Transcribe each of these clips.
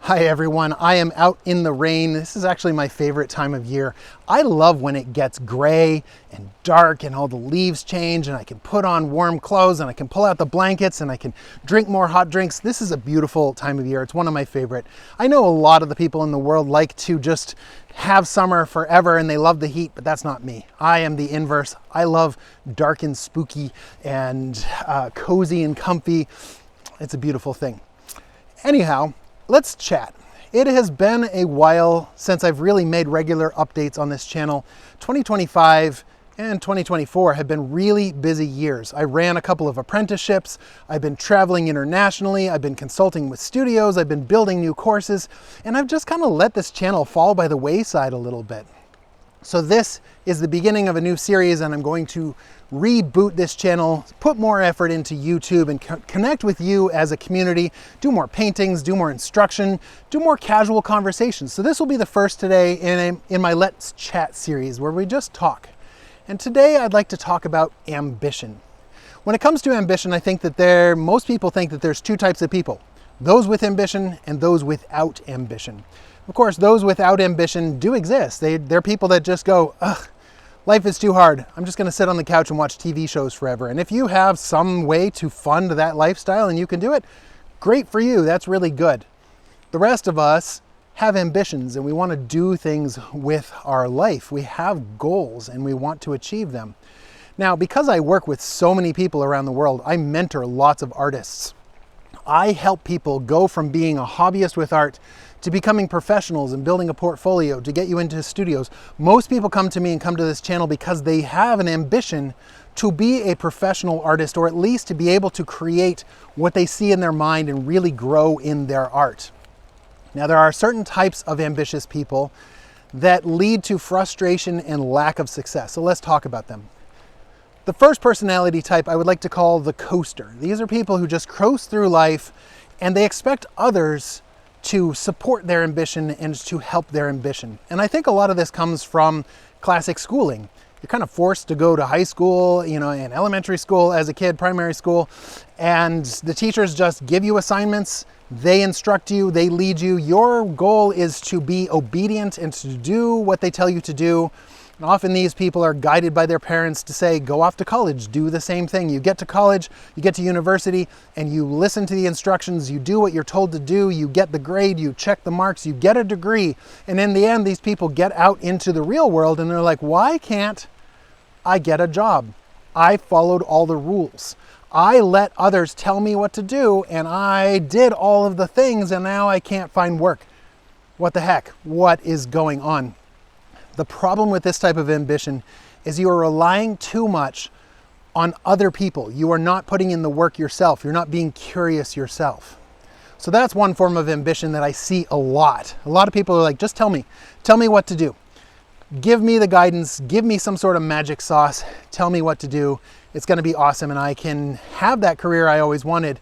Hi everyone, I am out in the rain. This is actually my favorite time of year. I love when it gets gray and dark and all the leaves change and I can put on warm clothes and I can pull out the blankets and I can drink more hot drinks. This is a beautiful time of year. It's one of my favorite. I know a lot of the people in the world like to just have summer forever and they love the heat, but that's not me. I am the inverse. I love dark and spooky and cozy and comfy. It's a beautiful thing. Anyhow, let's chat. It has been a while since I've really made regular updates on this channel. 2025 and 2024 have been really busy years. I ran a couple of apprenticeships. I've been traveling internationally. I've been consulting with studios. I've been building new courses, and I've just kind of let this channel fall by the wayside a little bit. So this is the beginning of a new series, and I'm going to reboot this channel, put more effort into YouTube and connect with you as a community, do more paintings, do more instruction, do more casual conversations. So this will be the first today in my Let's Chat series where we just talk. And today I'd like to talk about ambition. When it comes to ambition, I think that most people think that there's two types of people, those with ambition and those without ambition. Of course, those without ambition do exist. They're people that just go, ugh, life is too hard. I'm just going to sit on the couch and watch TV shows forever. And if you have some way to fund that lifestyle and you can do it, great for you. That's really good. The rest of us have ambitions and we want to do things with our life. We have goals and we want to achieve them. Now, because I work with so many people around the world, I mentor lots of artists. I help people go from being a hobbyist with art to becoming professionals and building a portfolio to get you into studios. Most people come to me and come to this channel because they have an ambition to be a professional artist, or at least to be able to create what they see in their mind and really grow in their art. Now, there are certain types of ambitious people that lead to frustration and lack of success. So let's talk about them. The first personality type I would like to call the coaster. These are people who just coast through life and they expect others to support their ambition and to help their ambition. And I think a lot of this comes from classic schooling. You're kind of forced to go to high school, in elementary school as a kid, primary school, and the teachers just give you assignments, they instruct you, they lead you. Your goal is to be obedient and to do what they tell you to do. And often these people are guided by their parents to say, go off to college, do the same thing. You get to college, you get to university, and you listen to the instructions, you do what you're told to do, you get the grade, you check the marks, you get a degree. And in the end, these people get out into the real world and they're like, why can't I get a job? I followed all the rules. I let others tell me what to do, and I did all of the things, and now I can't find work. What the heck? What is going on? The problem with this type of ambition is you are relying too much on other people. You are not putting in the work yourself. You're not being curious yourself. So that's one form of ambition that I see a lot. A lot of people are like, just tell me what to do. Give me the guidance, give me some sort of magic sauce, tell me what to do. It's going to be awesome and I can have that career I always wanted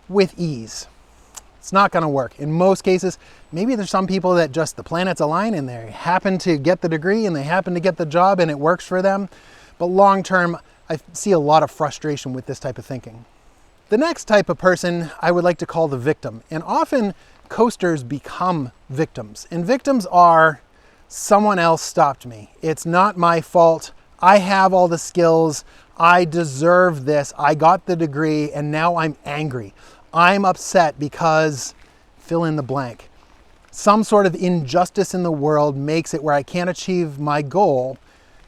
with ease. It's not going to work. In most cases, maybe there's some people that just the planets align and they happen to get the degree and they happen to get the job and it works for them. But long term, I see a lot of frustration with this type of thinking. The next type of person I would like to call the victim. And often coasters become victims. And victims are, someone else stopped me. It's not my fault. I have all the skills. I deserve this. I got the degree and now I'm angry. I'm upset because fill in the blank. Some sort of injustice in the world makes it where I can't achieve my goal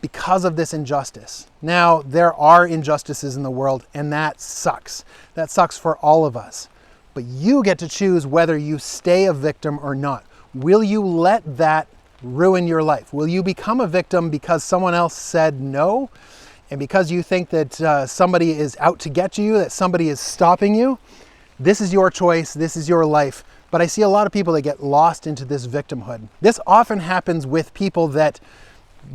because of this injustice. Now, there are injustices in the world and that sucks. That sucks for all of us. But you get to choose whether you stay a victim or not. Will you let that ruin your life? Will you become a victim because someone else said no? And because you think that somebody is out to get you, that somebody is stopping you? This is your choice, this is your life. But I see a lot of people that get lost into this victimhood. This often happens with people that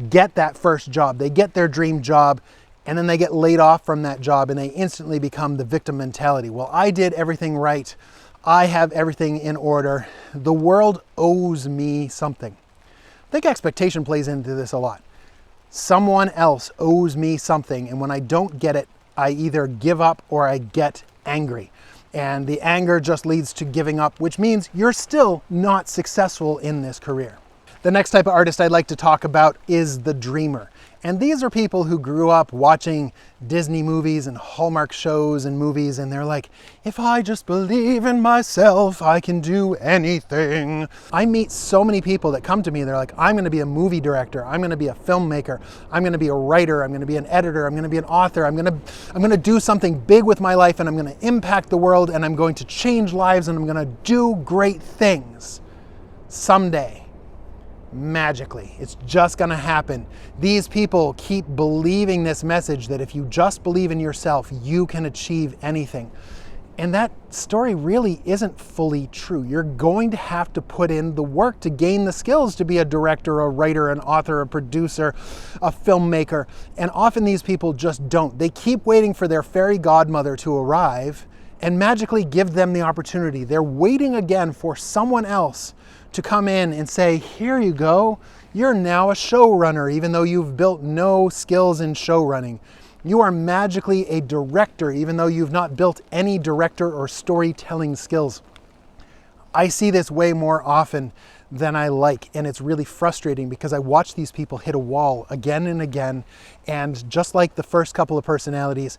get that first job. They get their dream job and then they get laid off from that job and they instantly become the victim mentality. Well, I did everything right. I have everything in order. The world owes me something. I think expectation plays into this a lot. Someone else owes me something, and when I don't get it, I either give up or I get angry. And the anger just leads to giving up, which means you're still not successful in this career. The next type of artist I'd like to talk about is the dreamer. And these are people who grew up watching Disney movies and Hallmark shows and movies, and they're like, if I just believe in myself, I can do anything. I meet so many people that come to me, they're like, I'm gonna be a movie director, I'm gonna be a filmmaker, I'm gonna be a writer, I'm gonna be an editor, I'm gonna be an author, I'm gonna do something big with my life, and I'm gonna impact the world, and I'm going to change lives, and I'm gonna do great things someday. Magically. It's just going to happen. These people keep believing this message that if you just believe in yourself, you can achieve anything. And that story really isn't fully true. You're going to have to put in the work to gain the skills to be a director, a writer, an author, a producer, a filmmaker. And often these people just don't. They keep waiting for their fairy godmother to arrive and magically give them the opportunity. They're waiting again for someone else to come in and say, here you go, you're now a showrunner, even though you've built no skills in show running. You are magically a director, even though you've not built any director or storytelling skills. I see this way more often than I like, and it's really frustrating because I watch these people hit a wall again and again, and just like the first couple of personalities,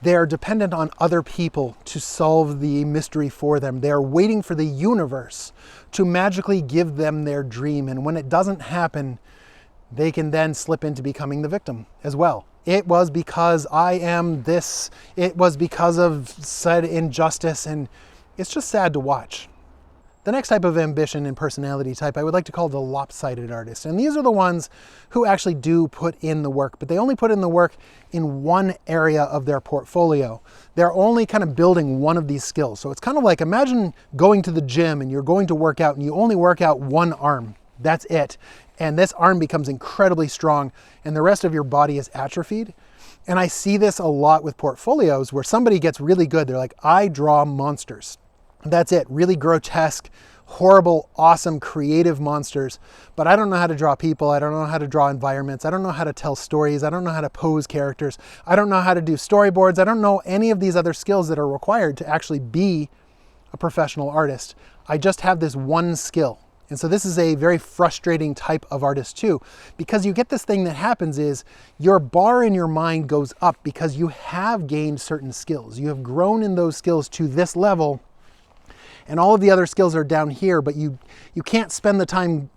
they're dependent on other people to solve the mystery for them. They're waiting for the universe to magically give them their dream. And when it doesn't happen, they can then slip into becoming the victim as well. It was because I am this. It was because of said injustice. And it's just sad to watch. The next type of ambition and personality type I would like to call the lopsided artist. And these are the ones who actually do put in the work, but they only put in the work in one area of their portfolio. They're only kind of building one of these skills. So it's kind of like, imagine going to the gym and you're going to work out and you only work out one arm. That's it. And this arm becomes incredibly strong and the rest of your body is atrophied. And I see this a lot with portfolios where somebody gets really good. They're like, I draw monsters. That's it, really grotesque, horrible, awesome, creative monsters. But I don't know how to draw people. I don't know how to draw environments. I don't know how to tell stories. I don't know how to pose characters. I don't know how to do storyboards. I don't know any of these other skills that are required to actually be a professional artist. I just have this one skill. And so this is a very frustrating type of artist too, because you get this thing that happens is your bar in your mind goes up because you have gained certain skills. You have grown in those skills to this level. And all of the other skills are down here, but you can't spend the time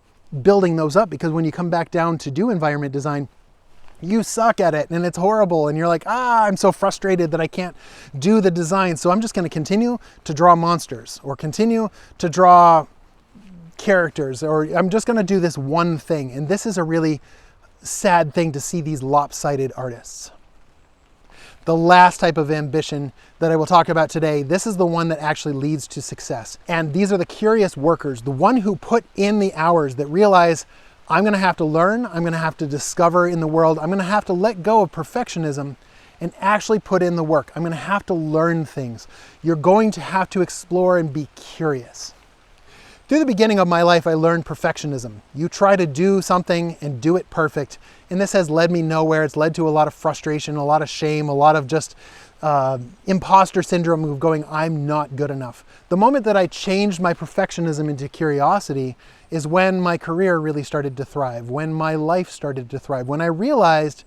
building those up because when you come back down to do environment design, you suck at it and it's horrible. And you're like, I'm so frustrated that I can't do the design. So I'm just going to continue to draw monsters or continue to draw characters, or I'm just going to do this one thing. And this is a really sad thing to see these lopsided artists. The last type of ambition that I will talk about today, this is the one that actually leads to success. And these are the curious workers, the one who put in the hours that realize I'm going to have to learn, I'm going to have to discover in the world, I'm going to have to let go of perfectionism and actually put in the work. I'm going to have to learn things. You're going to have to explore and be curious. Through the beginning of my life, I learned perfectionism. You try to do something and do it perfect. And this has led me nowhere. It's led to a lot of frustration, a lot of shame, a lot of just imposter syndrome of going, I'm not good enough. The moment that I changed my perfectionism into curiosity is when my career really started to thrive, when my life started to thrive, when I realized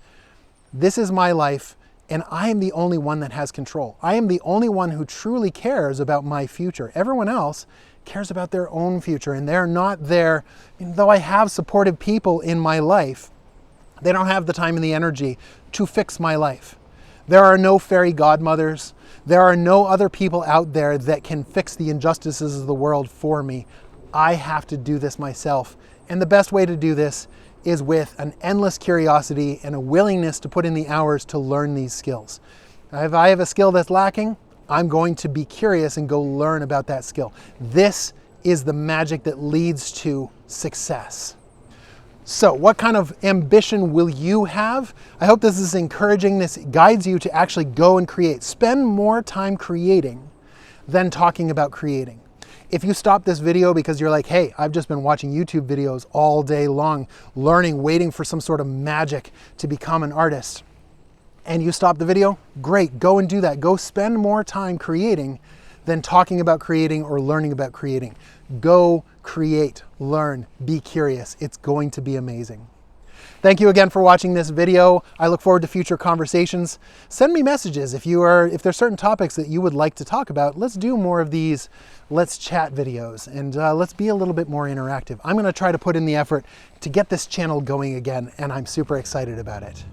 this is my life and I am the only one that has control. I am the only one who truly cares about my future. Everyone else cares about their own future and they're not there. Even though I have supportive people in my life, they don't have the time and the energy to fix my life. There are no fairy godmothers. There are no other people out there that can fix the injustices of the world for me. I have to do this myself. And the best way to do this is with an endless curiosity and a willingness to put in the hours to learn these skills. If I have a skill that's lacking, I'm going to be curious and go learn about that skill. This is the magic that leads to success. So what kind of ambition will you have? I hope this is encouraging. This guides you to actually go and create. Spend more time creating than talking about creating. If you stop this video because you're like, hey, I've just been watching YouTube videos all day long, learning, waiting for some sort of magic to become an artist, and you stop the video, great, go and do that. Go spend more time creating than talking about creating or learning about creating. Go create, learn, be curious. It's going to be amazing. Thank you again for watching this video. I look forward to future conversations. Send me messages if there's certain topics that you would like to talk about. Let's do more of these Let's Chat videos, and let's be a little bit more interactive. I'm going to try to put in the effort to get this channel going again, and I'm super excited about it.